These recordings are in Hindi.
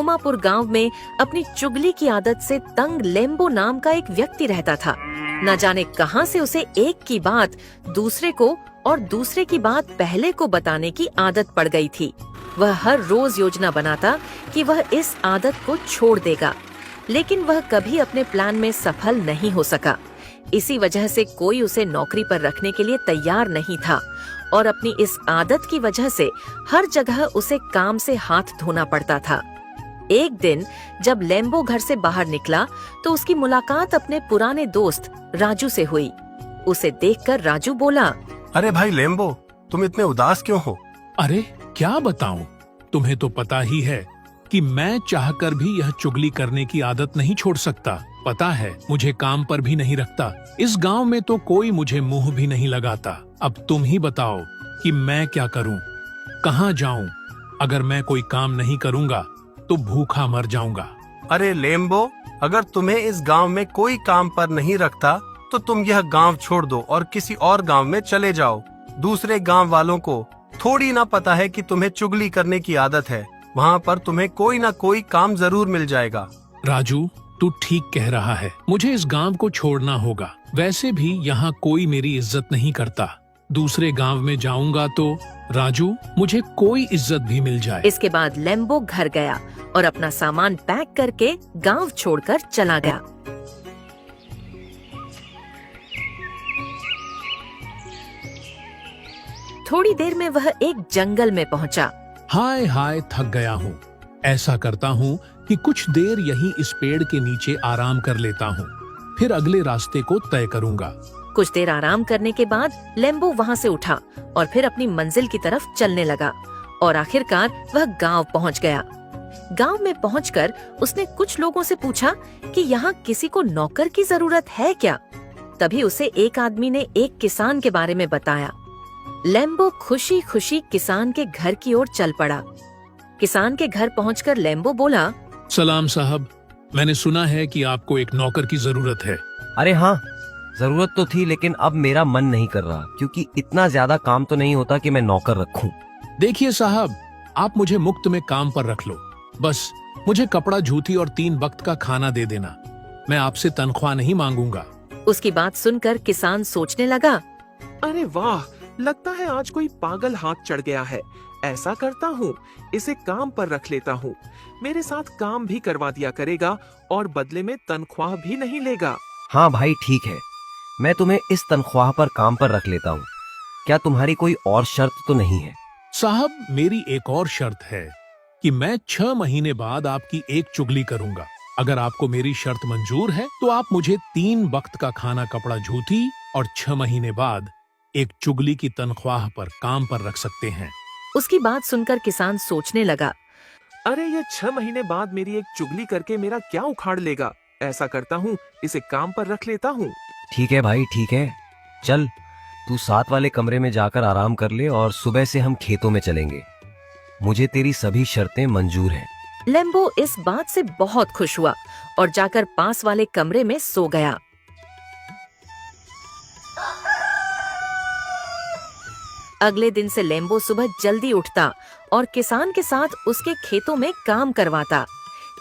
नोमापुर गांव में अपनी चुगली की आदत से तंग लेम्बो नाम का एक व्यक्ति रहता था। न जाने कहां से उसे एक की बात दूसरे को और दूसरे की बात पहले को बताने की आदत पड़ गई थी। वह हर रोज योजना बनाता कि वह इस आदत को छोड़ देगा, लेकिन वह कभी अपने प्लान में सफल नहीं हो सका। इसी वजह से कोई उसे नौकरी पर रखने के लिए तैयार नहीं था और अपनी इस आदत की वजह से हर जगह उसे काम से हाथ धोना पड़ता था। एक दिन जब लेम्बो घर से बाहर निकला तो उसकी मुलाकात अपने पुराने दोस्त राजू से हुई। उसे देखकर राजू बोला, अरे भाई लेम्बो, तुम इतने उदास क्यों हो? अरे क्या बताऊं, तुम्हें तो पता ही है कि मैं चाहकर भी यह चुगली करने की आदत नहीं छोड़ सकता। पता है, मुझे काम पर भी नहीं रखता। इस गांव में तो कोई मुझे मुंह भी नहीं लगाता। अब तुम ही बताओ कि मैं क्या करूं, कहां जाऊं? अगर मैं कोई काम नहीं करूंगा तो भूखा मर जाऊंगा। अरे लेम्बो, अगर तुम्हें इस गांव में कोई काम पर नहीं रखता तो तुम यह गांव छोड़ दो और किसी और गांव में चले जाओ। दूसरे गांव वालों को थोड़ी ना पता है कि तुम्हें चुगली करने की आदत है। वहाँ पर तुम्हें कोई ना कोई काम जरूर मिल जाएगा। राजू, तू ठीक कह रहा है, मुझे इस गांव को छोड़ना होगा। वैसे भी यहाँ कोई मेरी इज्जत नहीं करता। दूसरे गांव में जाऊंगा तो राजू मुझे कोई इज्जत भी मिल जाए। इसके बाद लेम्बो घर गया और अपना सामान पैक करके गांव छोड़कर चला गया। थोड़ी देर में वह एक जंगल में पहुंचा। हाय हाय, थक गया हूँ। ऐसा करता हूँ कि कुछ देर यहीं इस पेड़ के नीचे आराम कर लेता हूँ, फिर अगले रास्ते को तय करूँगा। कुछ देर आराम करने के बाद लेम्बो वहाँ से उठा और फिर अपनी मंजिल की तरफ चलने लगा और आखिरकार वह गांव पहुँच गया। गांव में पहुंचकर उसने कुछ लोगों से पूछा कि यहाँ किसी को नौकर की जरूरत है क्या। तभी उसे एक आदमी ने एक किसान के बारे में बताया। लेम्बो खुशी खुशी किसान के घर की ओर चल पड़ा। किसान के घर पहुंचकर लेम्बो बोला, सलाम साहब, मैंने सुना है कि आपको एक नौकर की जरूरत है। अरे हाँ, जरूरत तो थी, लेकिन अब मेरा मन नहीं कर रहा क्योंकि इतना ज्यादा काम तो नहीं होता कि मैं नौकर रखूं। देखिए साहब, आप मुझे मुफ्त में काम पर रख लो। बस मुझे कपड़ा, जूती और 3 वक्त का खाना दे देना। मैं आपसे तनख्वाह नहीं मांगूंगा। उसकी बात सुनकर किसान सोचने लगा, अरे वाह, लगता है आज कोई पागल हाथ चढ़ गया है। ऐसा करता हूँ, इसे काम पर रख लेता हूँ। मेरे साथ काम भी करवा दिया करेगा और बदले में तनख्वाह भी नहीं लेगा। हाँ भाई, ठीक है, मैं तुम्हें इस तनख्वाह पर काम पर रख लेता हूँ। क्या तुम्हारी कोई और शर्त तो नहीं है? साहब, मेरी एक और शर्त है कि मैं 6 महीने बाद आपकी एक चुगली करूंगा। अगर आपको मेरी शर्त मंजूर है तो आप मुझे 3 वक्त का खाना, कपड़ा, जूती और 6 महीने बाद एक चुगली की तनख्वाह पर काम पर रख सकते हैं। उसकी बात सुनकर किसान सोचने लगा, अरे ये 6 महीने बाद मेरी एक चुगली करके मेरा क्या उखाड़ लेगा। ऐसा करता हूँ, इसे काम पर रख लेता हूँ। ठीक है भाई, ठीक है, चल तू साथ वाले कमरे में जाकर आराम कर ले और सुबह से हम खेतों में चलेंगे। मुझे तेरी सभी शर्तें मंजूर हैं। लेम्बो इस बात से बहुत खुश हुआ और जाकर पास वाले कमरे में सो गया। अगले दिन से लेम्बो सुबह जल्दी उठता और किसान के साथ उसके खेतों में काम करवाता।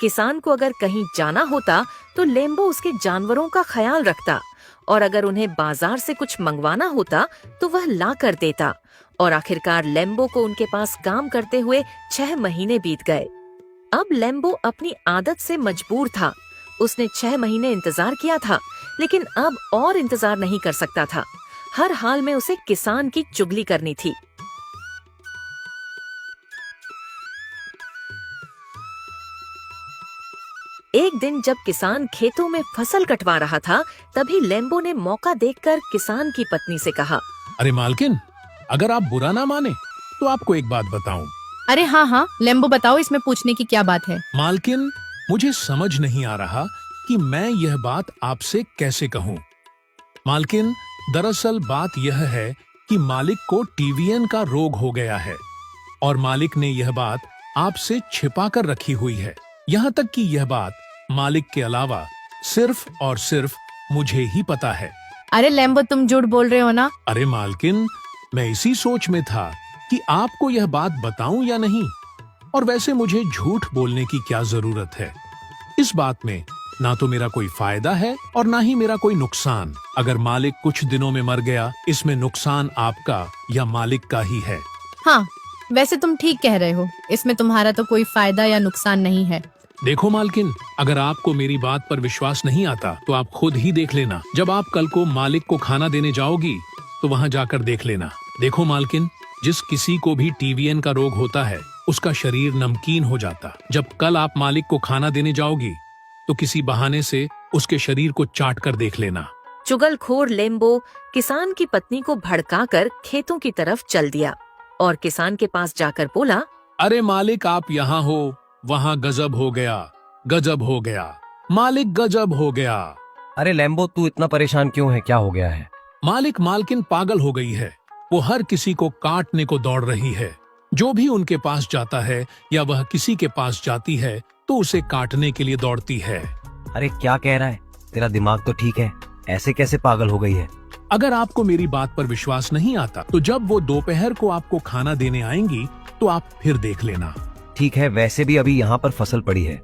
किसान को अगर कहीं जाना होता तो लेम्बो उसके जानवरों का ख्याल रखता और अगर उन्हें बाजार से कुछ मंगवाना होता तो वह ला कर देता। और आखिरकार लेम्बो को उनके पास काम करते हुए 6 महीने बीत गए। अब लेम्बो अपनी आदत से मजबूर था। उसने 6 महीने इंतजार किया था, लेकिन अब और इंतजार नहीं कर सकता था। हर हाल में उसे किसान की चुगली करनी थी। एक दिन जब किसान खेतों में फसल कटवा रहा था, तभी लेम्बो ने मौका देखकर किसान की पत्नी से कहा, अरे मालकिन, अगर आप बुरा ना माने तो आपको एक बात बताऊं। अरे हाँ हाँ, लेम्बो बताओ, इसमें पूछने की क्या बात है? मालकिन, मुझे समझ नहीं आ रहा कि मैं यह बात आपसे कैसे कहूं। मालकिन, दरअसल बात यह है कि मालिक को टीवीएन का रोग हो गया है और मालिक ने यह बात आपसे छिपा कर रखी हुई है। यहाँ तक कि यह बात मालिक के अलावा सिर्फ और सिर्फ मुझे ही पता है। अरे लेम्बो, तुम झूठ बोल रहे हो ना? अरे मालकिन, मैं इसी सोच में था कि आपको यह बात बताऊं या नहीं। और वैसे मुझे झूठ बोलने की क्या जरूरत है? इस बात में ना तो मेरा कोई फायदा है और ना ही मेरा कोई नुकसान। अगर मालिक कुछ दिनों में मर गया, इसमें नुकसान आपका या मालिक का ही है। हाँ, वैसे तुम ठीक कह रहे हो, इसमें तुम्हारा तो कोई फायदा या नुकसान नहीं है। देखो मालकिन, अगर आपको मेरी बात पर विश्वास नहीं आता तो आप खुद ही देख लेना। जब आप कल को मालिक को खाना देने जाओगी तो वहाँ जाकर देख लेना। देखो मालकिन, जिस किसी को भी टीवीएन का रोग होता है उसका शरीर नमकीन हो जाता। जब कल आप मालिक को खाना देने जाओगी तो किसी बहाने से उसके शरीर को चाट कर देख लेना। चुगलखोर लेम्बो किसान की पत्नी को भड़काकर खेतों की तरफ चल दिया और किसान के पास जाकर बोला, अरे मालिक, आप यहाँ हो, वहाँ गजब हो गया, गजब हो गया, मालिक गजब हो गया। अरे लैम्बो, तू इतना परेशान क्यों है? क्या हो गया है? मालिक, मालकिन पागल हो गई है। वो हर किसी को काटने को दौड़ रही है। जो भी उनके पास जाता है या वह किसी के पास जाती है तो उसे काटने के लिए दौड़ती है। अरे क्या कह रहा है? तेरा दिमाग तो ठीक है, ऐसे कैसे पागल हो गई है? अगर आपको मेरी बात पर विश्वास नहीं आता तो जब वो दोपहर को आपको खाना देने आएंगी तो आप फिर देख लेना। ठीक है, वैसे भी अभी यहाँ पर फसल पड़ी है,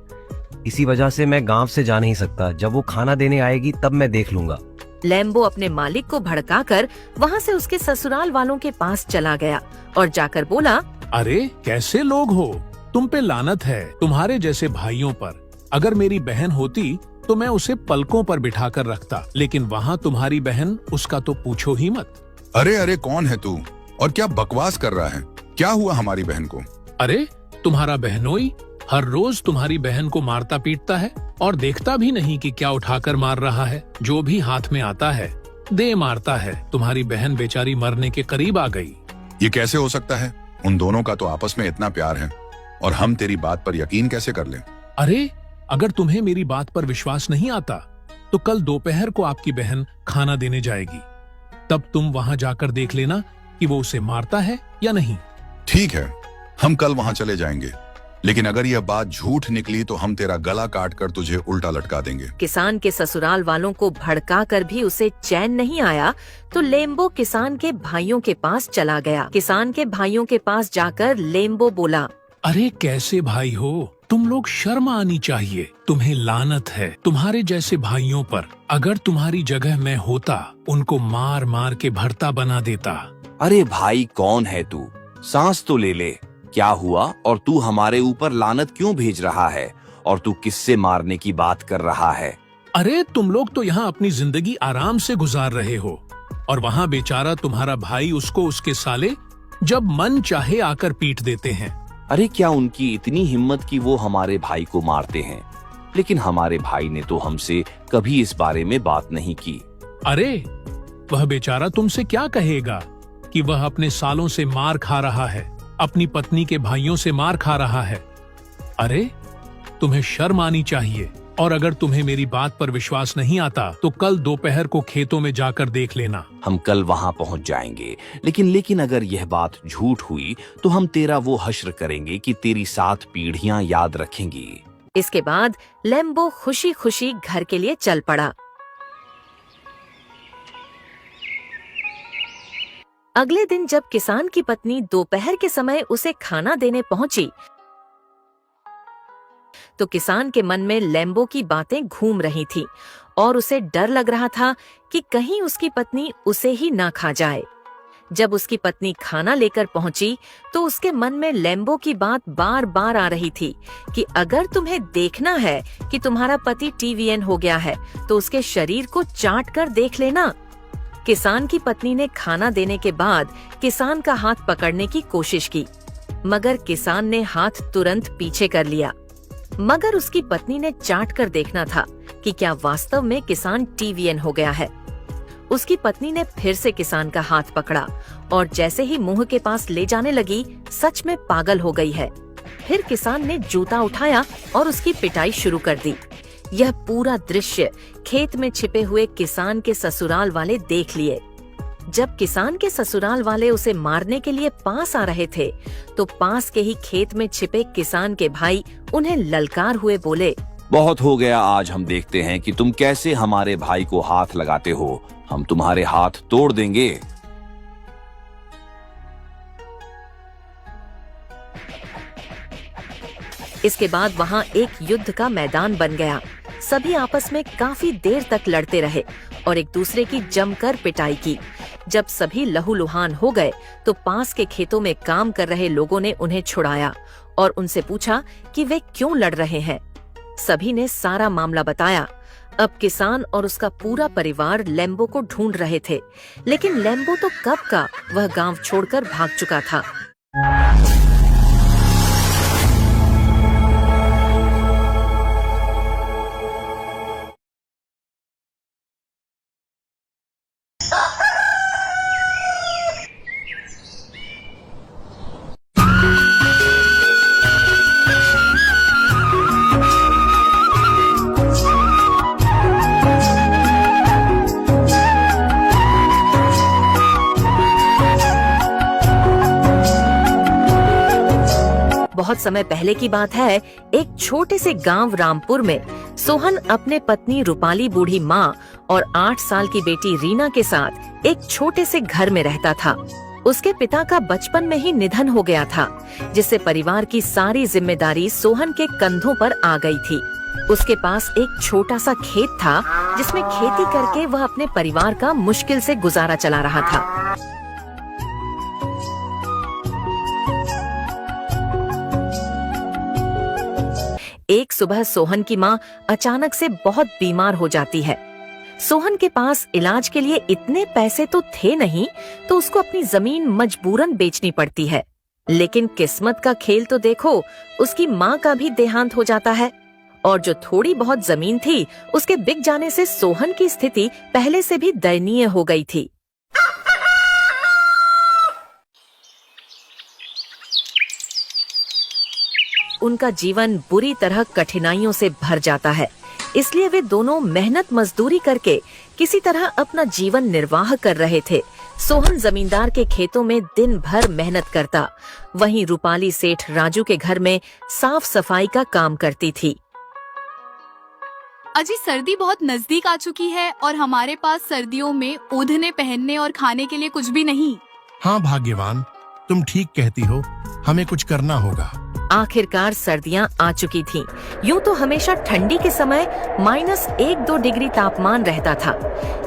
इसी वजह से मैं गांव से जा नहीं सकता। जब वो खाना देने आएगी तब मैं देख लूंगा। लेम्बो अपने मालिक को भड़काकर वहाँ से उसके ससुराल वालों के पास चला गया और जाकर बोला, अरे कैसे लोग हो, तुम पे लानत है, तुम्हारे जैसे भाइयों पर। अगर मेरी बहन होती तो मैं उसे पलकों पर बिठा कर रखता, लेकिन वहाँ तुम्हारी बहन, उसका तो पूछो ही मत। अरे अरे, कौन है तू और क्या बकवास कर रहा है? क्या हुआ हमारी बहन को? अरे तुम्हारा बहनोई हर रोज तुम्हारी बहन को मारता पीटता है और देखता भी नहीं कि क्या उठाकर मार रहा है। जो भी हाथ में आता है दे मारता है। तुम्हारी बहन बेचारी मरने के करीब आ गई। ये कैसे हो सकता है? उन दोनों का तो आपस में इतना प्यार है और हम तेरी बात पर यकीन कैसे कर लें? अरे अगर तुम्हें मेरी बात पर विश्वास नहीं आता तो कल दोपहर को आपकी बहन खाना देने जाएगी, तब तुम वहाँ जाकर देख लेना कि वो उसे मारता है या नहीं। ठीक है, हम कल वहां चले जाएंगे, लेकिन अगर यह बात झूठ निकली तो हम तेरा गला काट कर तुझे उल्टा लटका देंगे। किसान के ससुराल वालों को भड़का कर भी उसे चैन नहीं आया तो लेम्बो किसान के भाइयों के पास चला गया। किसान के भाइयों के पास जाकर लेम्बो बोला, अरे कैसे भाई हो, तुम लोग शर्म आनी चाहिए। तुम्हें लानत है तुम्हारे जैसे भाइयों पर। अगर तुम्हारी जगह मैं होता उनको मार मार के भरता बना देता। अरे भाई, कौन है तू? सांस तो ले ले। क्या हुआ और तू हमारे ऊपर लानत क्यों भेज रहा है? और तू किससे मारने की बात कर रहा है? अरे तुम लोग तो यहाँ अपनी जिंदगी आराम से गुजार रहे हो और वहाँ बेचारा तुम्हारा भाई उसको उसके साले जब मन चाहे आकर पीट देते हैं। अरे क्या उनकी इतनी हिम्मत कि वो हमारे भाई को मारते हैं? लेकिन हमारे भाई ने तो हमसे कभी इस बारे में बात नहीं की। अरे वह बेचारा तुमसे क्या कहेगा कि वह अपने सालों से मार खा रहा है, अपनी पत्नी के भाइयों से मार खा रहा है। अरे तुम्हें शर्म आनी चाहिए। और अगर तुम्हें मेरी बात पर विश्वास नहीं आता तो कल दोपहर को खेतों में जाकर देख लेना। हम कल वहां पहुंच जाएंगे, लेकिन अगर यह बात झूठ हुई तो हम तेरा वो हश्र करेंगे कि तेरी 7 पीढ़ियां याद रखेंगी। इसके बाद लेम्बो खुशी खुशी घर के लिए चल पड़ा। अगले दिन जब किसान की पत्नी दोपहर के समय उसे खाना देने पहुंची तो किसान के मन में लेम्बो की बातें घूम रही थी और उसे डर लग रहा था कि कहीं उसकी पत्नी उसे ही ना खा जाए। जब उसकी पत्नी खाना लेकर पहुंची तो उसके मन में लेम्बो की बात बार बार आ रही थी कि अगर तुम्हें देखना है कि तुम्हारा पति टीवीएन हो गया है तो उसके शरीर को चाट कर देख लेना। किसान की पत्नी ने खाना देने के बाद किसान का हाथ पकड़ने की कोशिश की, मगर किसान ने हाथ तुरंत पीछे कर लिया। मगर उसकी पत्नी ने चाट कर देखना था कि क्या वास्तव में किसान टीवीएन हो गया है। उसकी पत्नी ने फिर से किसान का हाथ पकड़ा और जैसे ही मुंह के पास ले जाने लगी, सच में पागल हो गई है। फिर किसान ने जूता उठाया और उसकी पिटाई शुरू कर दी। यह पूरा दृश्य खेत में छिपे हुए किसान के ससुराल वाले देख लिए। जब किसान के ससुराल वाले उसे मारने के लिए पास आ रहे थे तो पास के ही खेत में छिपे किसान के भाई उन्हें ललकार हुए बोले, बहुत हो गया, आज हम देखते हैं कि तुम कैसे हमारे भाई को हाथ लगाते हो। हम तुम्हारे हाथ तोड़ देंगे। इसके बाद वहाँ एक युद्ध का मैदान बन गया। सभी आपस में काफी देर तक लड़ते रहे और एक दूसरे की जमकर पिटाई की। जब सभी लहूलुहान हो गए तो पास के खेतों में काम कर रहे लोगों ने उन्हें छुड़ाया और उनसे पूछा कि वे क्यों लड़ रहे हैं। सभी ने सारा मामला बताया। अब किसान और उसका पूरा परिवार लेम्बो को ढूंढ रहे थे, लेकिन लेम्बो तो कब का वह गांव छोड़कर भाग चुका था। बहुत समय पहले की बात है। एक छोटे से गांव रामपुर में सोहन अपने पत्नी रूपाली, बूढ़ी माँ और 8 साल की बेटी रीना के साथ एक छोटे से घर में रहता था। उसके पिता का बचपन में ही निधन हो गया था, जिससे परिवार की सारी जिम्मेदारी सोहन के कंधों पर आ गई थी। उसके पास एक छोटा सा खेत था, जिसमें खेती करके वह अपने परिवार का मुश्किल से गुजारा चला रहा था। एक सुबह सोहन की माँ अचानक से बहुत बीमार हो जाती है। सोहन के पास इलाज के लिए इतने पैसे तो थे नहीं, तो उसको अपनी जमीन मजबूरन बेचनी पड़ती है। लेकिन किस्मत का खेल तो देखो, उसकी माँ का भी देहांत हो जाता है और जो थोड़ी बहुत जमीन थी उसके बिक जाने से सोहन की स्थिति पहले से भी दयनीय हो गई थी। उनका जीवन बुरी तरह कठिनाइयों से भर जाता है, इसलिए वे दोनों मेहनत मजदूरी करके किसी तरह अपना जीवन निर्वाह कर रहे थे। सोहन जमींदार के खेतों में दिन भर मेहनत करता, वहीं रूपाली सेठ राजू के घर में साफ सफाई का काम करती थी। अजी सर्दी बहुत नजदीक आ चुकी है और हमारे पास सर्दियों में ओढ़ने, पहनने और खाने के लिए कुछ भी नहीं। हाँ भाग्यवान, तुम ठीक कहती हो, हमें कुछ करना होगा। आखिरकार सर्दियां आ चुकी थीं। यूं तो हमेशा ठंडी के समय -1-2 डिग्री तापमान रहता था,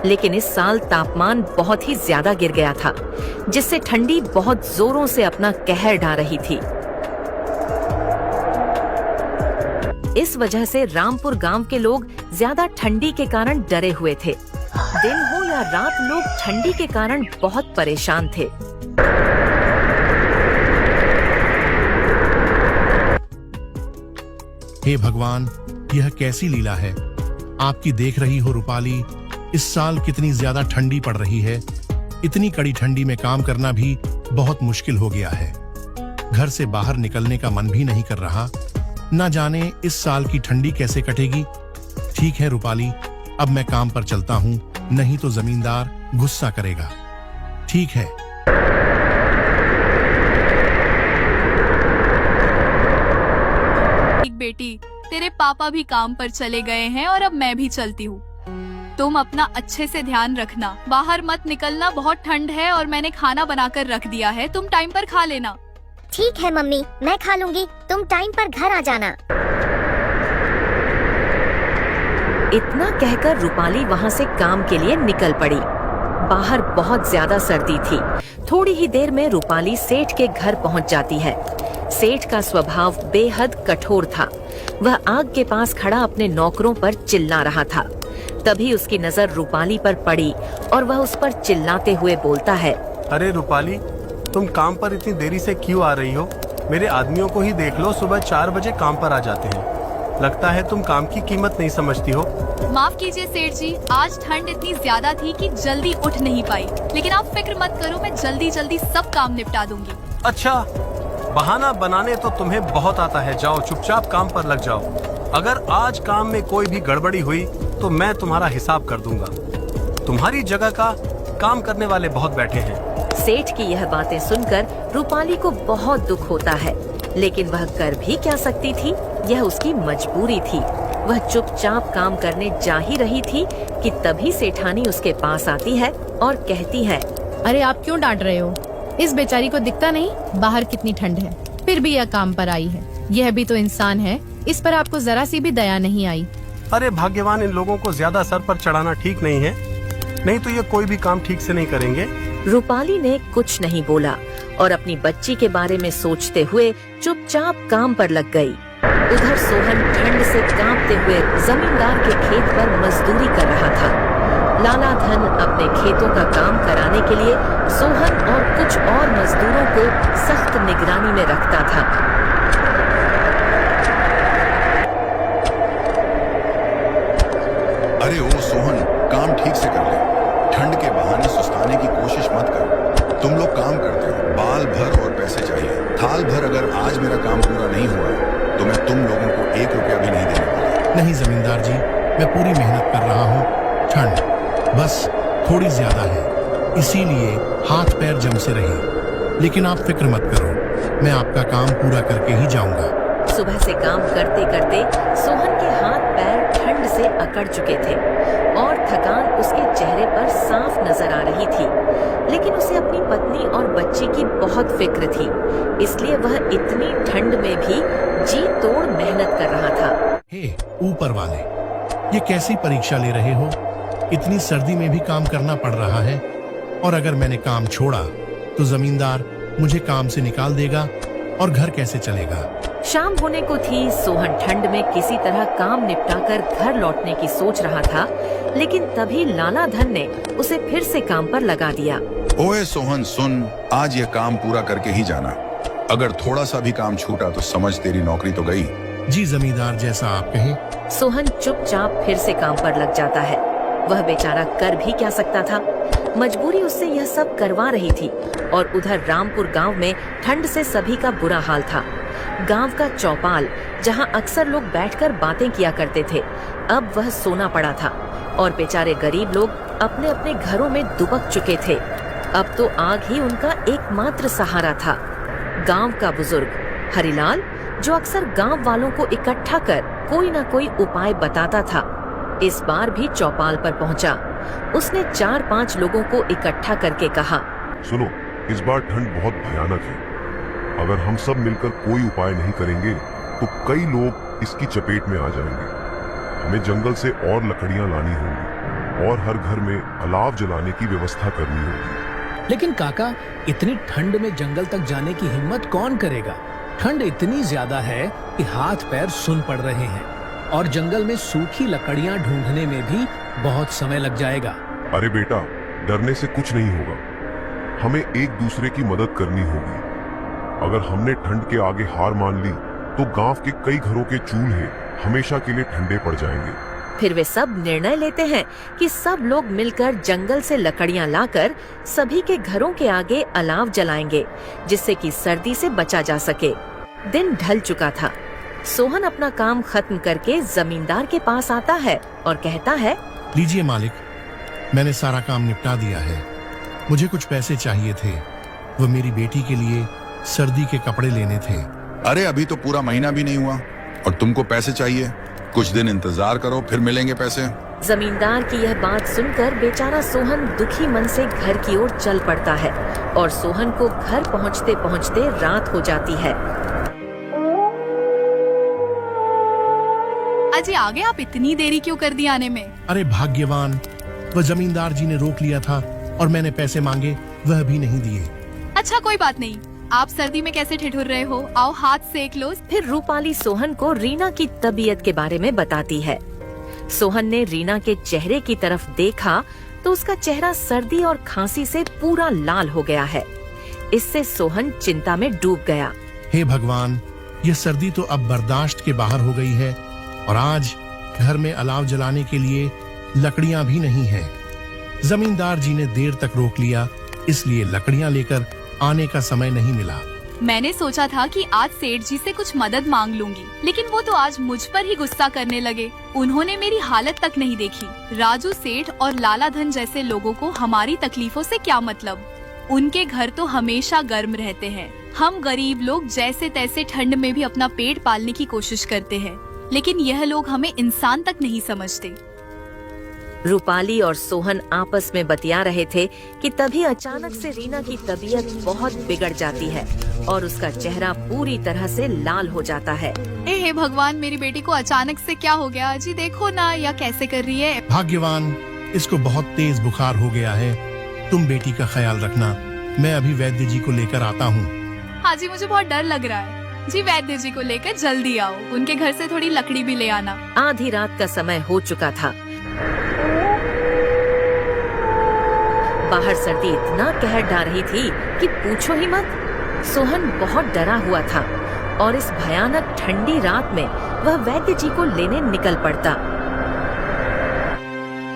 लेकिन इस साल तापमान बहुत ही ज्यादा गिर गया था, जिससे ठंडी बहुत जोरों से अपना कहर ढा रही थी। इस वजह से रामपुर गांव के लोग ज्यादा ठंडी के कारण डरे हुए थे। दिन हो या रात, लोग ठंडी के कारण बहुत परेशान थे। हे भगवान, यह कैसी लीला है। आपकी देख रही हो रूपाली, इस साल कितनी ज्यादा ठंडी पड़ रही है। इतनी कड़ी ठंडी में काम करना भी बहुत मुश्किल हो गया है। घर से बाहर निकलने का मन भी नहीं कर रहा। न जाने इस साल की ठंडी कैसे कटेगी। ठीक है रूपाली, अब मैं काम पर चलता हूँ, नहीं तो जमींदार गुस्सा करेगा। ठीक है। बेटी, तेरे पापा भी काम पर चले गए हैं और अब मैं भी चलती हूँ। तुम अपना अच्छे से ध्यान रखना, बाहर मत निकलना, बहुत ठंड है और मैंने खाना बनाकर रख दिया है, तुम टाइम पर खा लेना। ठीक है मम्मी, मैं खा लूंगी, तुम टाइम पर घर आ जाना। इतना कहकर रूपाली वहाँ से काम के लिए निकल पड़ी। बाहर बहुत ज्यादा सर्दी थी। थोड़ी ही देर में रूपाली सेठ के घर पहुँच जाती है। सेठ का स्वभाव बेहद कठोर था। वह आग के पास खड़ा अपने नौकरों पर चिल्ला रहा था। तभी उसकी नजर रूपाली पर पड़ी और वह उस पर चिल्लाते हुए बोलता है, अरे रूपाली, तुम काम पर इतनी देरी से क्यों आ रही हो? मेरे आदमियों को ही देख लो, सुबह 4 बजे काम पर आ जाते हैं। लगता है तुम काम की कीमत नहीं समझती हो। माफ कीजिए सेठ जी, आज ठंड इतनी ज्यादा थी कि जल्दी उठ नहीं पाई, लेकिन आप फिक्र मत करो, मैं जल्दी जल्दी सब काम निपटा दूंगी। अच्छा, बहाना बनाने तो तुम्हें बहुत आता है। जाओ चुपचाप काम पर लग जाओ। अगर आज काम में कोई भी गड़बड़ी हुई तो मैं तुम्हारा हिसाब कर दूंगा। तुम्हारी जगह का काम करने वाले बहुत बैठे हैं। सेठ की यह बातें सुनकर रूपाली को बहुत दुख होता है, लेकिन वह कर भी क्या सकती थी, यह उसकी मजबूरी थी। वह चुपचाप काम करने जा ही रही थी कि तभी सेठानी उसके पास आती है और कहती है, अरे आप क्यों डांट रहे हो? इस बेचारी को दिखता नहीं बाहर कितनी ठंड है, फिर भी यह काम पर आई है। यह भी तो इंसान है, इस पर आपको जरा सी भी दया नहीं आई। अरे भाग्यवान, इन लोगों को ज्यादा सर पर चढ़ाना ठीक नहीं है, नहीं तो ये कोई भी काम ठीक से नहीं करेंगे। रूपाली ने कुछ नहीं बोला और अपनी बच्ची के बारे में सोचते हुए चुपचाप काम पर लग गई। उधर सोहन ठंड से कांपते हुए जमींदार के खेत पर मजदूरी कर रहा था। लाला धन अपने खेतों का काम कराने के लिए सोहन और कुछ और मजदूरों को सख्त निगरानी में रखता था। अरे ओ सोहन, काम ठीक से कर ले। ठंड के बहाने सुस्ताने की कोशिश मत कर। तुम लोग काम करते हो, बाल भर और पैसे चाहिए। थाल भर अगर आज मेरा काम पूरा नहीं हुआ तो मैं तुम लोगों को 1 रुपया भी नहीं देने वाला। नहीं जमींदार जी, मैं पूरी मेहनत कर रहा हूँ। ठंड बस थोड़ी ज्यादा है, इसीलिए हाथ पैर जम से रहे। लेकिन आप फिक्र मत करो, मैं आपका काम पूरा करके ही जाऊंगा। सुबह से काम करते करते सोहन के हाथ पैर ठंड से अकड़ चुके थे और थकान उसके चेहरे पर साफ नजर आ रही थी। लेकिन उसे अपनी पत्नी और बच्ची की बहुत फिक्र थी, इसलिए वह इतनी ठंड में भी जी तोड़ मेहनत कर रहा था। हे ऊपर वाले, ये कैसी परीक्षा ले रहे हो? इतनी सर्दी में भी काम करना पड़ रहा है, और अगर मैंने काम छोड़ा तो जमींदार मुझे काम से निकाल देगा और घर कैसे चलेगा? शाम होने को थी। सोहन ठंड में किसी तरह काम निपटाकर घर लौटने की सोच रहा था, लेकिन तभी लाला धन ने उसे फिर से काम पर लगा दिया। ओए सोहन सुन, आज ये काम पूरा करके ही जाना। अगर थोड़ा सा भी काम छूटा तो समझ तेरी नौकरी तो गई। जी जमींदार, जैसा आप कहें। सोहन चुपचाप फिर से काम पर लग जाता है। वह बेचारा कर भी क्या सकता था, मजबूरी उससे यह सब करवा रही थी। और उधर रामपुर गांव में ठंड से सभी का बुरा हाल था। गांव का चौपाल, जहां अक्सर लोग बैठकर बातें किया करते थे, अब वह सोना पड़ा था और बेचारे गरीब लोग अपने अपने घरों में दुबक चुके थे। अब तो आग ही उनका एकमात्र सहारा था। गांव का बुजुर्ग हरिलाल, जो अक्सर गांव वालों को इकट्ठा कर कोई न कोई उपाय बताता था, इस बार भी चौपाल पर पहुंचा। उसने 4-5 लोगों को इकट्ठा करके कहा, सुनो, इस बार ठंड बहुत भयानक है। अगर हम सब मिलकर कोई उपाय नहीं करेंगे तो कई लोग इसकी चपेट में आ जाएंगे। हमें जंगल से और लकड़ियां लानी होंगी और हर घर में अलाव जलाने की व्यवस्था करनी होगी। लेकिन काका, इतनी ठंड में जंगल तक जाने की हिम्मत कौन करेगा? ठंड इतनी ज्यादा है कि हाथ पैर सुन पड़ रहे हैं और जंगल में सूखी लकड़ियां ढूंढने में भी बहुत समय लग जाएगा। अरे बेटा, डरने से कुछ नहीं होगा। हमें एक दूसरे की मदद करनी होगी। अगर हमने ठंड के आगे हार मान ली तो गांव के कई घरों के चूल्हे हमेशा के लिए ठंडे पड़ जाएंगे। फिर वे सब निर्णय लेते हैं कि सब लोग मिलकर जंगल से लकड़ियां लाकर सभी के घरों के आगे अलाव जलाएंगे, जिससे कि सर्दी से बचा जा सके। दिन ढल चुका था। सोहन अपना काम खत्म करके जमींदार के पास आता है और कहता है, लीजिए मालिक, मैंने सारा काम निपटा दिया है। मुझे कुछ पैसे चाहिए थे, वो मेरी बेटी के लिए सर्दी के कपड़े लेने थे। अरे अभी तो पूरा महीना भी नहीं हुआ और तुमको पैसे चाहिए? कुछ दिन इंतजार करो, फिर मिलेंगे पैसे। जमींदार की यह बात सुनकर बेचारा सोहन दुखी मन से घर की ओर चल पड़ता है और सोहन को घर पहुंचते पहुंचते रात हो जाती है। अजय, आगे आप इतनी देरी क्यों कर दी आने में? अरे भाग्यवान, वह जमींदार जी ने रोक लिया था और मैंने पैसे मांगे, वह भी नहीं दिए। अच्छा, कोई बात नहीं। आप सर्दी में कैसे ठिठुर रहे हो? आओ हाथ सेक लो। फिर रूपाली सोहन को रीना की तबीयत के बारे में बताती है। सोहन ने रीना के चेहरे की तरफ देखा तो उसका चेहरा सर्दी और खांसी से पूरा लाल हो गया है। इससे सोहन चिंता में डूब गया। हे भगवान, यह सर्दी तो अब बर्दाश्त के बाहर हो गई है और आज घर में अलाव जलाने के लिए लकड़ियां भी नहीं है। जमींदार जी ने देर तक रोक लिया, इसलिए लकड़ियां लेकर आने का समय नहीं मिला। मैंने सोचा था कि आज सेठ जी से कुछ मदद मांग लूंगी, लेकिन वो तो आज मुझ पर ही गुस्सा करने लगे। उन्होंने मेरी हालत तक नहीं देखी। राजू सेठ और लाला धन जैसे लोगों को हमारी तकलीफों से क्या मतलब? उनके घर तो हमेशा गर्म रहते हैं। हम गरीब लोग जैसे तैसे ठंड में भी अपना पेट पालने की कोशिश करते हैं, लेकिन यह लोग हमें इंसान तक नहीं समझते। रूपाली और सोहन आपस में बतिया रहे थे कि तभी अचानक से रीना की तबीयत बहुत बिगड़ जाती है और उसका चेहरा पूरी तरह से लाल हो जाता है। हे भगवान, मेरी बेटी को अचानक से क्या हो गया? जी देखो ना, या कैसे कर रही है। भाग्यवान, इसको बहुत तेज बुखार हो गया है। तुम बेटी का ख्याल रखना, मैं अभी वैद्य जी को लेकर आता हूँ। हाँ जी, मुझे बहुत डर लग रहा है। जी वैद्य जी को लेकर जल्दी आओ, उनके घर से थोड़ी लकड़ी भी ले आना। आधी रात का समय हो चुका था। बाहर सर्दी इतना कहर ढा रही थी कि पूछो ही मत। सोहन बहुत डरा हुआ था और इस भयानक ठंडी रात में वह वैद्य जी को लेने निकल पड़ता।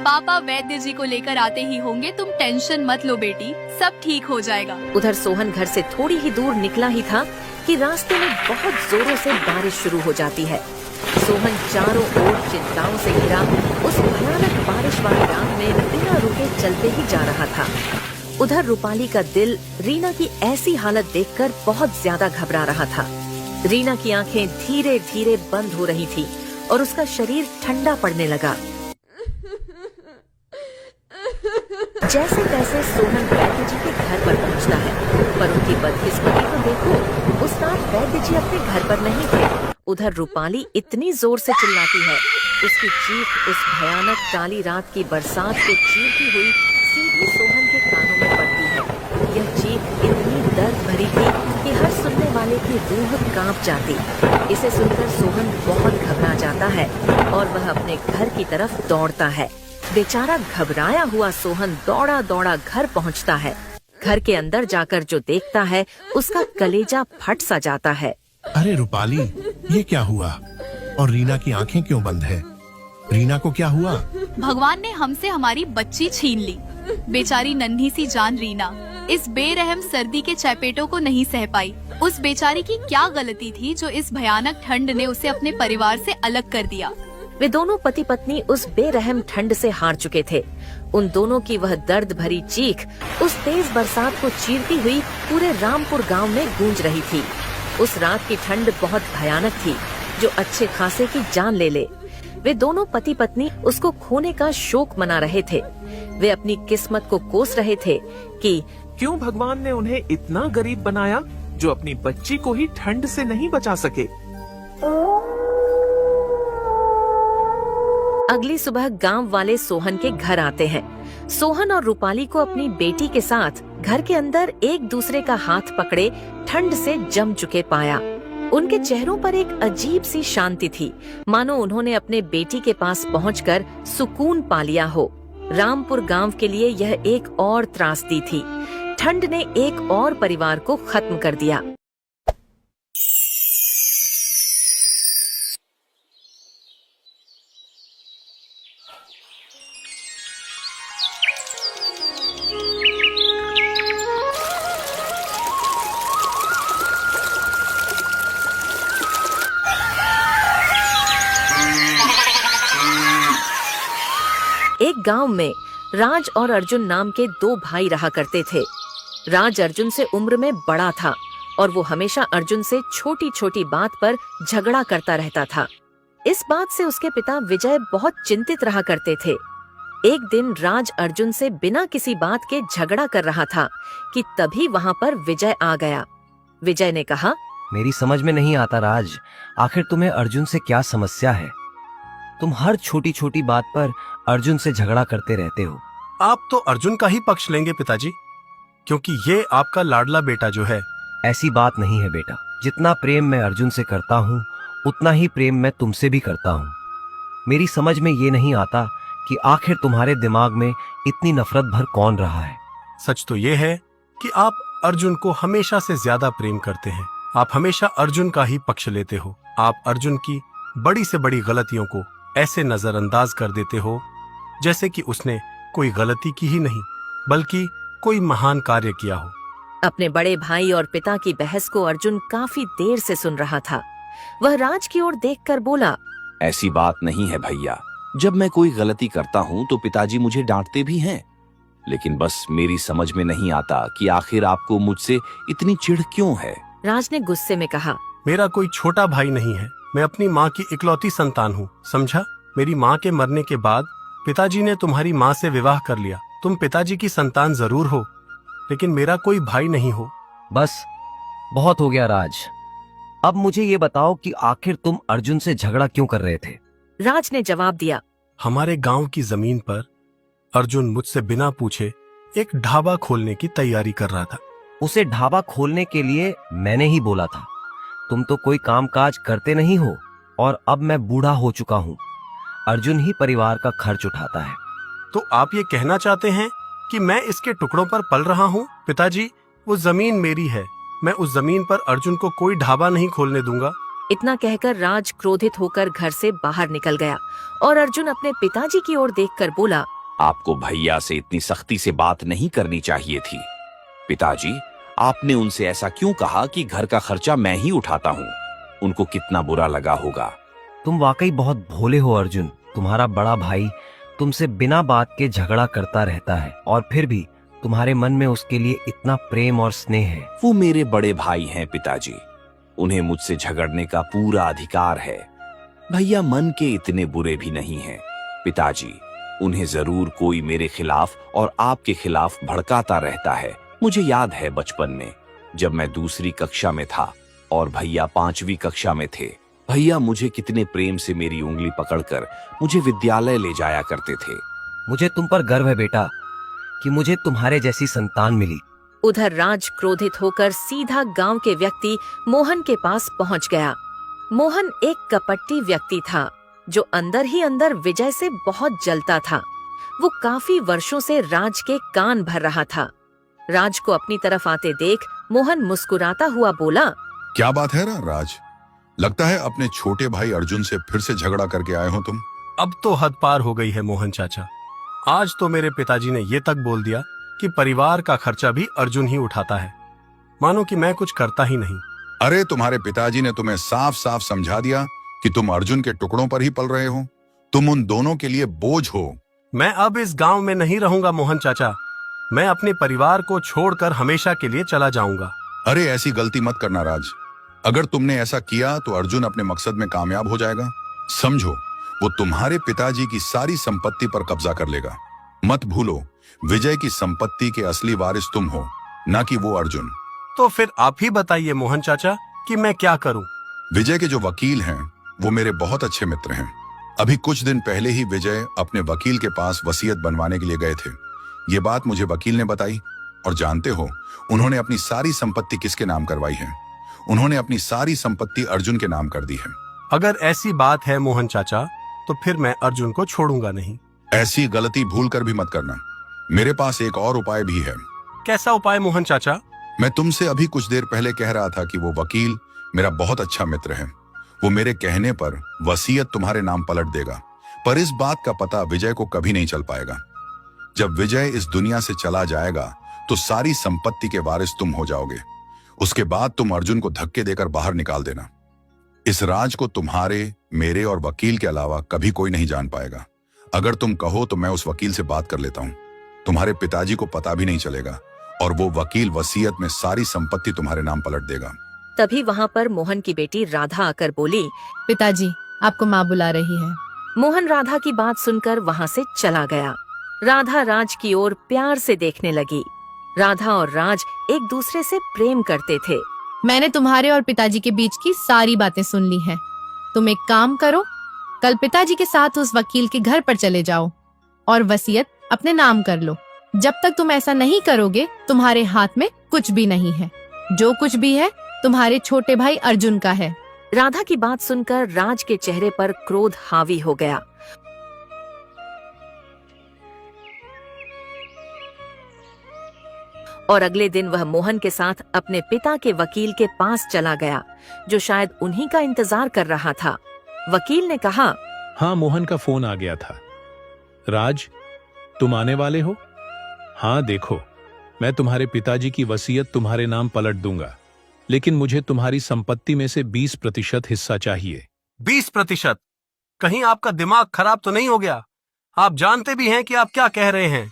पापा वैद्य जी को लेकर आते ही होंगे, तुम टेंशन मत लो बेटी, सब ठीक हो जाएगा। उधर सोहन घर से थोड़ी ही दूर निकला ही था कि रास्ते में बहुत जोरों से बारिश शुरू हो जाती है। सोहन चारों ओर चिंताओं से घिरा उस भयानक बारिश वाली रात में बिना रुके चलते ही जा रहा था। उधर रूपाली का दिल रीना की ऐसी हालत देखकर बहुत ज्यादा घबरा रहा था। रीना की आंखें धीरे धीरे बंद हो रही थी और उसका शरीर ठंडा पड़ने लगा। जैसे तैसे सोहन वैद्य जी के घर पर पहुंचता है, पर उनकी बदकिस्मती तो देखो, उस रात वैद्य जी अपने घर पर नहीं थे। उधर रूपाली इतनी जोर से चिल्लाती है, उसकी चीख उस भयानक काली रात की बरसात को चीरती हुई सीधे सोहन के कानों में पड़ती है। यह चीख इतनी दर्द भरी थी कि हर सुनने वाले की रूह कांप जाती। इसे सुनकर सोहन बहुत घबरा जाता है और वह अपने घर की तरफ दौड़ता है। बेचारा घबराया हुआ सोहन दौड़ा दौड़ा घर पहुंचता है। घर के अंदर जाकर जो देखता है, उसका कलेजा फट सा जाता है। अरे रूपाली, ये क्या हुआ? और रीना की आंखें क्यों बंद है? रीना को क्या हुआ? भगवान ने हमसे हमारी बच्ची छीन ली। बेचारी नन्ही सी जान रीना इस बेरहम सर्दी के चपेटों को नहीं सह पाई। उस बेचारी की क्या गलती थी जो इस भयानक ठंड ने उसे अपने परिवार से अलग कर दिया। वे दोनों पति पत्नी उस बेरहम ठंड से हार चुके थे। उन दोनों की वह दर्द भरी चीख उस तेज बरसात को चीरती हुई पूरे रामपुर गांव में गूंज रही थी। उस रात की ठंड बहुत भयानक थी, जो अच्छे खासे की जान ले ले। वे दोनों पति पत्नी उसको खोने का शोक मना रहे थे। वे अपनी किस्मत को कोस रहे थे कि क्यों भगवान ने उन्हें इतना गरीब बनाया जो अपनी बच्ची को ही ठंड से नहीं बचा सके। अगली सुबह गांव वाले सोहन के घर आते हैं। सोहन और रूपाली को अपनी बेटी के साथ घर के अंदर एक दूसरे का हाथ पकड़े ठंड से जम चुके पाया। उनके चेहरों पर एक अजीब सी शांति थी, मानो उन्होंने अपने बेटी के पास पहुंचकर सुकून पा लिया हो। रामपुर गांव के लिए यह एक और त्रासदी थी। ठंड ने एक और परिवार को खत्म कर दिया। एक गांव में राज और अर्जुन नाम के दो भाई रहा करते थे। राज अर्जुन से उम्र में बड़ा था और वो हमेशा अर्जुन से छोटी छोटी बात पर झगड़ा करता रहता था। इस बात से उसके पिता विजय बहुत चिंतित रहा करते थे। एक दिन राज अर्जुन से बिना किसी बात के झगड़ा कर रहा था कि तभी वहाँ पर विजय आ गया। विजय ने कहा, मेरी समझ में नहीं आता राज, आखिर तुम्हें अर्जुन से क्या समस्या है? तुम हर छोटी छोटी बात पर अर्जुन से झगड़ा करते रहते हो। आप तो अर्जुन का ही पक्ष लेंगे पिताजी, क्योंकि ये आपका लाडला बेटा जो है। ऐसी बात नहीं है बेटा, जितना प्रेम मैं अर्जुन से करता हूँ उतना ही प्रेम मैं तुमसे भी करता हूँ। मेरी समझ में ये नहीं आता कि आखिर तुम्हारे दिमाग में इतनी नफरत भर कौन रहा है। सच तो ये है कि आप अर्जुन को हमेशा से ज्यादा प्रेम करते हैं। आप हमेशा अर्जुन का ही पक्ष लेते हो। आप अर्जुन की बड़ी से बड़ी गलतियों को ऐसे नजरअंदाज कर देते हो जैसे कि उसने कोई गलती की ही नहीं, बल्कि कोई महान कार्य किया हो। अपने बड़े भाई और पिता की बहस को अर्जुन काफी देर से सुन रहा था। वह राज की ओर देखकर बोला, ऐसी बात नहीं है भैया, जब मैं कोई गलती करता हूँ तो पिताजी मुझे डांटते भी हैं, लेकिन बस मेरी समझ में नहीं आता कि आखिर आपको मुझसे इतनी चिढ़ क्यों है। राज ने गुस्से में कहा, मेरा कोई छोटा भाई नहीं है, मैं अपनी माँ की इकलौती संतान हूँ, समझा? मेरी माँ के मरने के बाद पिताजी ने तुम्हारी माँ से विवाह कर लिया। तुम पिताजी की संतान जरूर हो, लेकिन मेरा कोई भाई नहीं हो। बस बहुत हो गया राज। अब मुझे ये बताओ कि आखिर तुम अर्जुन से झगड़ा क्यों कर रहे थे? राज ने जवाब दिया, हमारे गांव की जमीन पर अर्जुन मुझसे बिना पूछे एक ढाबा खोलने की तैयारी कर रहा था। उसे ढाबा खोलने के लिए मैंने ही बोला था। तुम तो कोई कामकाज करते नहीं हो, और अब मैं बूढ़ा हो चुका हूँ। अर्जुन ही परिवार का खर्च उठाता है। तो आप ये कहना चाहते हैं कि मैं इसके टुकड़ों पर पल रहा हूँ? पिताजी, वो जमीन मेरी है। मैं उस जमीन पर अर्जुन को कोई ढाबा नहीं खोलने दूंगा। इतना कहकर राज क्रोधित होकर घर से बाहर निकल गया और अर्जुन अपने पिताजी की ओर देखकर बोला, आपको भैया से इतनी सख्ती से बात नहीं करनी चाहिए थी। पिताजी, आपने उनसे ऐसा क्यों कहा कि घर का खर्चा मैं ही उठाता हूँ? उनको कितना बुरा लगा होगा। तुम वाकई बहुत भोले हो अर्जुन। तुम्हारा बड़ा भाई तुमसे बिना बात के झगड़ा करता रहता है, और फिर भी तुम्हारे मन में उसके लिए इतना प्रेम और स्नेह है। वो मेरे बड़े भाई हैं पिताजी, उन्हें मुझसे झगड़ने का पूरा अधिकार है। भैया मन के इतने बुरे भी नहीं हैं। पिताजी, उन्हें जरूर कोई मेरे खिलाफ और आपके खिलाफ भड़काता रहता है। मुझे याद है बचपन में जब मैं दूसरी कक्षा में था और भैया 5वीं कक्षा में थे, भैया मुझे कितने प्रेम से मेरी उंगली पकड़कर मुझे विद्यालय ले जाया करते थे। मुझे तुम पर गर्व है बेटा कि मुझे तुम्हारे जैसी संतान मिली। उधर राज क्रोधित होकर सीधा गांव के व्यक्ति मोहन के पास पहुंच गया। मोहन एक कपटी व्यक्ति था जो अंदर ही अंदर विजय से बहुत जलता था। वो काफी वर्षों से राज के कान भर रहा था। राज को अपनी तरफ आते देख मोहन मुस्कुराता हुआ बोला, क्या बात है राज? लगता है अपने छोटे भाई अर्जुन से फिर से झगड़ा करके आए हो तुम। अब तो हद पार हो गई है मोहन चाचा। आज तो मेरे पिताजी ने ये तक बोल दिया कि परिवार का खर्चा भी अर्जुन ही उठाता है, मानो कि मैं कुछ करता ही नहीं। अरे तुम्हारे पिताजी ने तुम्हें साफ साफ समझा दिया कि तुम अर्जुन के टुकड़ों पर ही पल रहे हो। तुम उन दोनों के लिए बोझ हो। मैं अब इस गांव में नहीं रहूंगा मोहन चाचा। मैं अपने परिवार को छोड़कर हमेशा के लिए चला जाऊंगा। अरे ऐसी गलती मत करना राज। अगर तुमने ऐसा किया तो अर्जुन अपने मकसद में कामयाब हो जाएगा। समझो, वो तुम्हारे पिताजी की सारी संपत्ति पर कब्जा कर लेगा। मत भूलो, विजय की संपत्ति के असली वारिस तुम हो, ना कि वो अर्जुन। तो फिर आप ही बताइए मोहन चाचा कि मैं क्या करूं? विजय के जो वकील हैं वो मेरे बहुत अच्छे मित्र हैं। अभी कुछ दिन पहले ही विजय अपने वकील के पास वसीयत बनवाने के लिए गए थे। ये बात मुझे वकील ने बताई, और जानते हो उन्होंने अपनी सारी संपत्ति किसके नाम करवाई है? उन्होंने अपनी सारी संपत्ति अर्जुन के नाम कर दी है। अगर ऐसी बात है मोहन चाचा, तो फिर मैं अर्जुन को छोड़ूंगा नहीं। ऐसी गलती भूल कर भी मत करना। मेरे पास एक और उपाय भी है। कैसा उपाय मोहन चाचा? मैं तुमसे अभी कुछ देर पहले कह रहा था कि वो वकील मेरा बहुत अच्छा मित्र है। वो मेरे कहने पर वसीयत तुम्हारे नाम पलट देगा, पर इस बात का पता विजय को कभी नहीं चल पाएगा। जब विजय इस दुनिया से चला जाएगा तो सारी संपत्ति के वारिस तुम हो जाओगे। उसके बाद तुम अर्जुन को धक्के देकर बाहर निकाल देना। इस राज को तुम्हारे, मेरे और वकील के अलावा कभी कोई नहीं जान पाएगा। अगर तुम कहो तो मैं उस वकील से बात कर लेता हूँ। तुम्हारे पिताजी को पता भी नहीं चलेगा, और वो वकील वसीयत में सारी संपत्ति तुम्हारे नाम पलट देगा। तभी वहाँ पर मोहन की बेटी राधा आकर बोली, पिताजी, आपको माँ बुला रही है। मोहन राधा की बात सुनकर वहाँ से चला गया। राधा राज की ओर प्यार से देखने लगी। राधा और राज एक दूसरे से प्रेम करते थे। मैंने तुम्हारे और पिताजी के बीच की सारी बातें सुन ली हैं। तुम एक काम करो, कल पिताजी के साथ उस वकील के घर पर चले जाओ और वसीयत अपने नाम कर लो। जब तक तुम ऐसा नहीं करोगे, तुम्हारे हाथ में कुछ भी नहीं है। जो कुछ भी है तुम्हारे छोटे भाई अर्जुन का है। राधा की बात सुनकर राज के चेहरे पर क्रोध हावी हो गया। और अगले दिन वह मोहन के साथ अपने पिता के वकील के पास चला गया, जो शायद उन्हीं का इंतजार कर रहा था। वकील ने कहा, हाँ, मोहन का फोन आ गया था। राज, तुम आने वाले हो? हाँ, देखो, मैं तुम्हारे पिताजी की वसीयत तुम्हारे नाम पलट दूंगा, लेकिन मुझे तुम्हारी संपत्ति में से 20% हिस्सा चाहिए। 20%? कहीं आपका दिमाग खराब तो नहीं हो गया? आप जानते भी हैं कि आप क्या कह रहे हैं।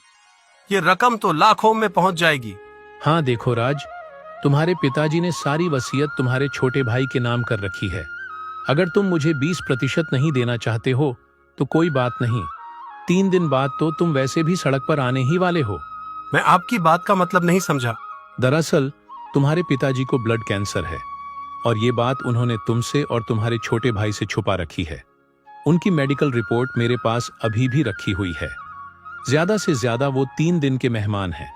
ये रकम तो लाखों में पहुंच जाएगी। हाँ देखो राज, तुम्हारे पिताजी ने सारी वसीयत तुम्हारे छोटे भाई के नाम कर रखी है। अगर तुम मुझे 20% नहीं देना चाहते हो तो कोई बात नहीं, 3 दिन बाद तो तुम वैसे भी सड़क पर आने ही वाले हो। मैं आपकी बात का मतलब नहीं समझा। दरअसल तुम्हारे पिताजी को ब्लड कैंसर है और ये बात उन्होंने तुमसे और तुम्हारे छोटे भाई से छुपा रखी है। उनकी मेडिकल रिपोर्ट मेरे पास अभी भी रखी हुई है। ज्यादा से ज्यादा वो 3 दिन के मेहमान हैं।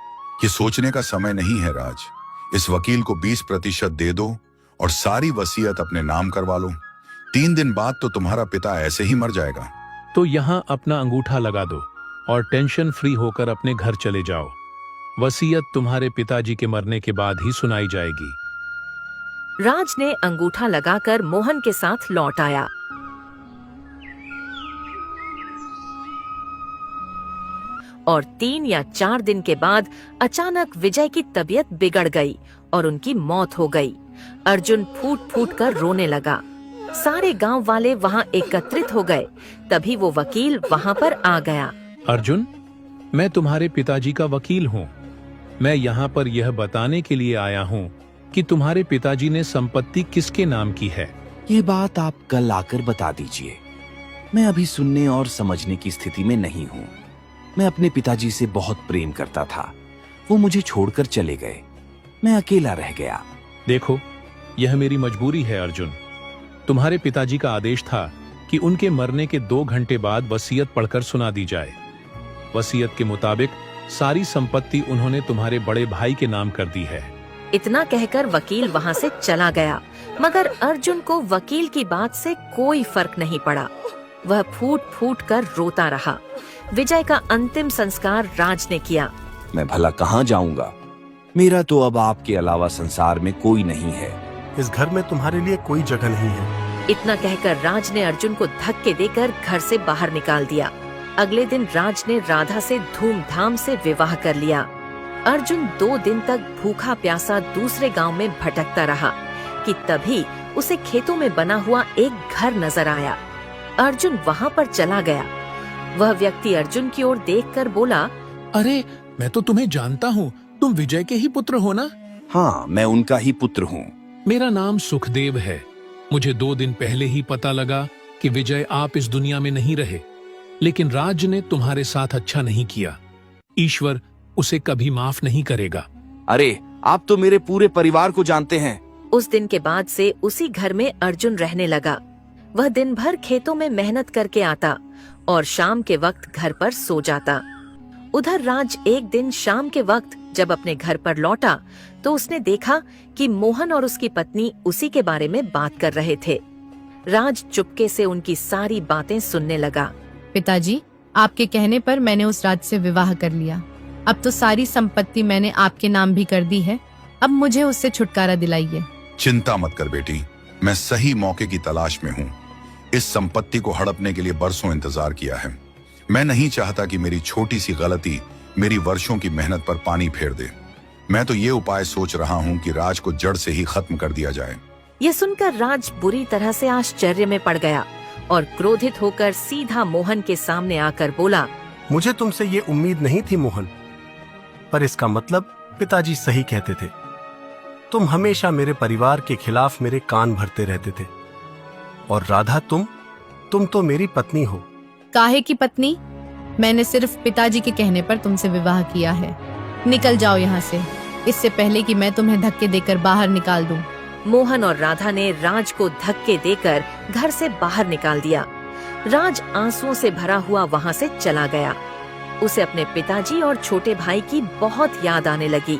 ये सोचने का समय नहीं है राज। इस वकील को 20% दे दो और सारी वसीयत अपने नाम करवा लो। 3 दिन बाद तो तुम्हारा पिता ऐसे ही मर जाएगा। तो यहाँ अपना अंगूठा लगा दो और टेंशन फ्री होकर अपने घर चले जाओ। वसीयत तुम्हारे पिताजी के मरने के बाद ही सुनाई जाएगी। राज ने अंगूठा लगाकर मोहन के साथ लौट आया। और 3 या 4 दिन के बाद अचानक विजय की तबीयत बिगड़ गई और उनकी मौत हो गई। अर्जुन फूट फूट कर रोने लगा। सारे गांव वाले वहां एकत्रित हो गए। तभी वो वकील वहां पर आ गया। अर्जुन, मैं तुम्हारे पिताजी का वकील हूँ। मैं यहाँ पर यह बताने के लिए आया हूँ कि तुम्हारे पिताजी ने संपत्ति किसके नाम की है। ये बात आप कल आकर बता दीजिए। मैं अभी सुनने और समझने की स्थिति में नहीं हूँ। मैं अपने पिताजी से बहुत प्रेम करता था। वो मुझे छोड़कर चले गए। मैं अकेला रह गया। देखो, यह मेरी मजबूरी है अर्जुन। तुम्हारे पिताजी का आदेश था कि उनके मरने के 2 घंटे बाद वसीयत पढ़कर सुना दी जाए। वसीयत के मुताबिक सारी संपत्ति उन्होंने तुम्हारे बड़े भाई के नाम कर दी है। इतना कहकर वकील वहां से चला गया, मगर अर्जुन को वकील की बात से कोई फर्क नहीं पड़ा। वह फूट फूट कर रोता रहा। विजय का अंतिम संस्कार राज ने किया। मैं भला कहाँ जाऊंगा? मेरा तो अब आपके अलावा संसार में कोई नहीं है। इस घर में तुम्हारे लिए कोई जगह नहीं है। इतना कहकर राज ने अर्जुन को धक्के देकर घर से बाहर निकाल दिया। अगले दिन राज ने राधा से धूमधाम से विवाह कर लिया। अर्जुन 2 दिन तक भूखा प्यासा दूसरे गांव में भटकता रहा कि तभी उसे खेतों में बना हुआ एक घर नजर आया। अर्जुन वहां पर चला गया। वह व्यक्ति अर्जुन की ओर देखकर बोला, अरे, मैं तो तुम्हें जानता हूँ। तुम विजय के ही पुत्र हो ना? हाँ, मैं उनका ही पुत्र हूँ। मेरा नाम सुखदेव है। मुझे 2 दिन पहले ही पता लगा कि विजय आप इस दुनिया में नहीं रहे, लेकिन राज ने तुम्हारे साथ अच्छा नहीं किया। ईश्वर उसे कभी माफ नहीं करेगा। अरे, आप तो मेरे पूरे परिवार को जानते हैं। उस दिन के बाद से उसी घर में अर्जुन रहने लगा। वह दिन भर खेतों में मेहनत करके आता और शाम के वक्त घर पर सो जाता। उधर राज एक दिन शाम के वक्त जब अपने घर पर लौटा तो उसने देखा कि मोहन और उसकी पत्नी उसी के बारे में बात कर रहे थे। राज चुपके से उनकी सारी बातें सुनने लगा। पिताजी, आपके कहने पर मैंने उस राज से विवाह कर लिया। अब तो सारी संपत्ति मैंने आपके नाम भी कर दी है। अब मुझे उससे छुटकारा दिलाइए। चिंता मत कर बेटी, मैं सही मौके की तलाश में हूँ। इस संपत्ति को हड़पने के लिए बरसों इंतजार किया है। मैं नहीं चाहता कि मेरी छोटी सी गलती मेरी वर्षों की मेहनत पर पानी फेर दे। मैं तो ये उपाय सोच रहा हूँ कि राज को जड़ से ही खत्म कर दिया जाए। ये सुनकर राज बुरी तरह से आश्चर्य में पड़ गया और क्रोधित होकर सीधा मोहन के सामने आकर बोला, मुझे तुमसे ये उम्मीद नहीं थी मोहन, पर इसका मतलब पिताजी सही कहते थे। तुम हमेशा मेरे परिवार के खिलाफ मेरे कान भरते रहते थे। और राधा, तुम तो मेरी पत्नी हो। काहे की पत्नी? मैंने सिर्फ पिताजी के कहने पर तुमसे विवाह किया है। निकल जाओ यहाँ से, इससे पहले कि मैं तुम्हें धक्के देकर बाहर निकाल दूं। मोहन और राधा ने राज को धक्के देकर घर से बाहर निकाल दिया। राज आंसुओं से भरा हुआ वहाँ से चला गया। उसे अपने पिताजी और छोटे भाई की बहुत याद आने लगी।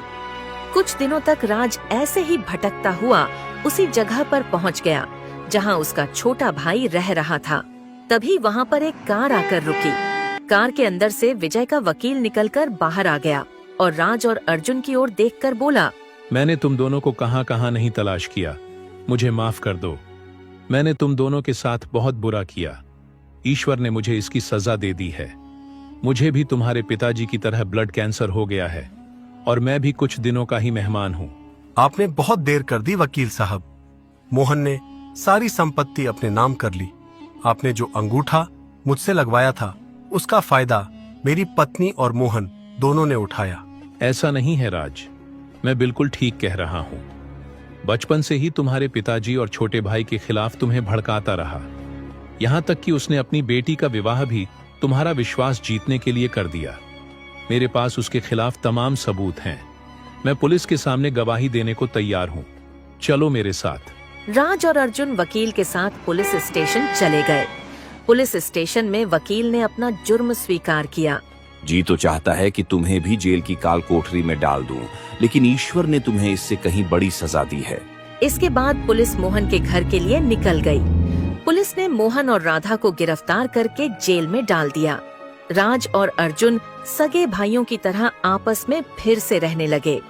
कुछ दिनों तक राज ऐसे ही भटकता हुआ उसी जगह पर पहुँच गया जहाँ उसका छोटा भाई रह रहा था। तभी वहाँ पर एक कार आकर रुकी। कार के अंदर से विजय का वकील निकलकर बाहर आ गया और राज और अर्जुन की ओर देखकर बोला, मैंने तुम दोनों को कहाँ कहाँ नहीं तलाश किया। मुझे माफ कर दो। मैंने तुम दोनों के साथ बहुत बुरा किया। ईश्वर ने मुझे इसकी सजा दे दी है। मुझे भी तुम्हारे पिताजी की तरह ब्लड कैंसर हो गया है और मैं भी कुछ दिनों का ही मेहमान हूँ। आपने बहुत देर कर दी वकील साहब। मोहन ने सारी संपत्ति अपने नाम कर ली। आपने जो अंगूठा मुझसे लगवाया था उसका फायदा मेरी पत्नी और मोहन दोनों ने उठाया। ऐसा नहीं है राज, मैं बिल्कुल ठीक कह रहा हूँ। बचपन से ही तुम्हारे पिताजी और छोटे भाई के खिलाफ तुम्हें भड़काता रहा। यहाँ तक कि उसने अपनी बेटी का विवाह भी तुम्हारा विश्वास जीतने के लिए कर दिया। मेरे पास उसके खिलाफ तमाम सबूत हैं। मैं पुलिस के सामने गवाही देने को तैयार हूँ। चलो मेरे साथ। राज और अर्जुन वकील के साथ पुलिस स्टेशन चले गए। पुलिस स्टेशन में वकील ने अपना जुर्म स्वीकार किया। जी तो चाहता है कि तुम्हें भी जेल की काल कोठरी में डाल दूं, लेकिन ईश्वर ने तुम्हें इससे कहीं बड़ी सजा दी है। इसके बाद पुलिस मोहन के घर के लिए निकल गई। पुलिस ने मोहन और राधा को गिरफ्तार करके जेल में डाल दिया। राज और अर्जुन सगे भाइयों की तरह आपस में फिर से रहने लगे।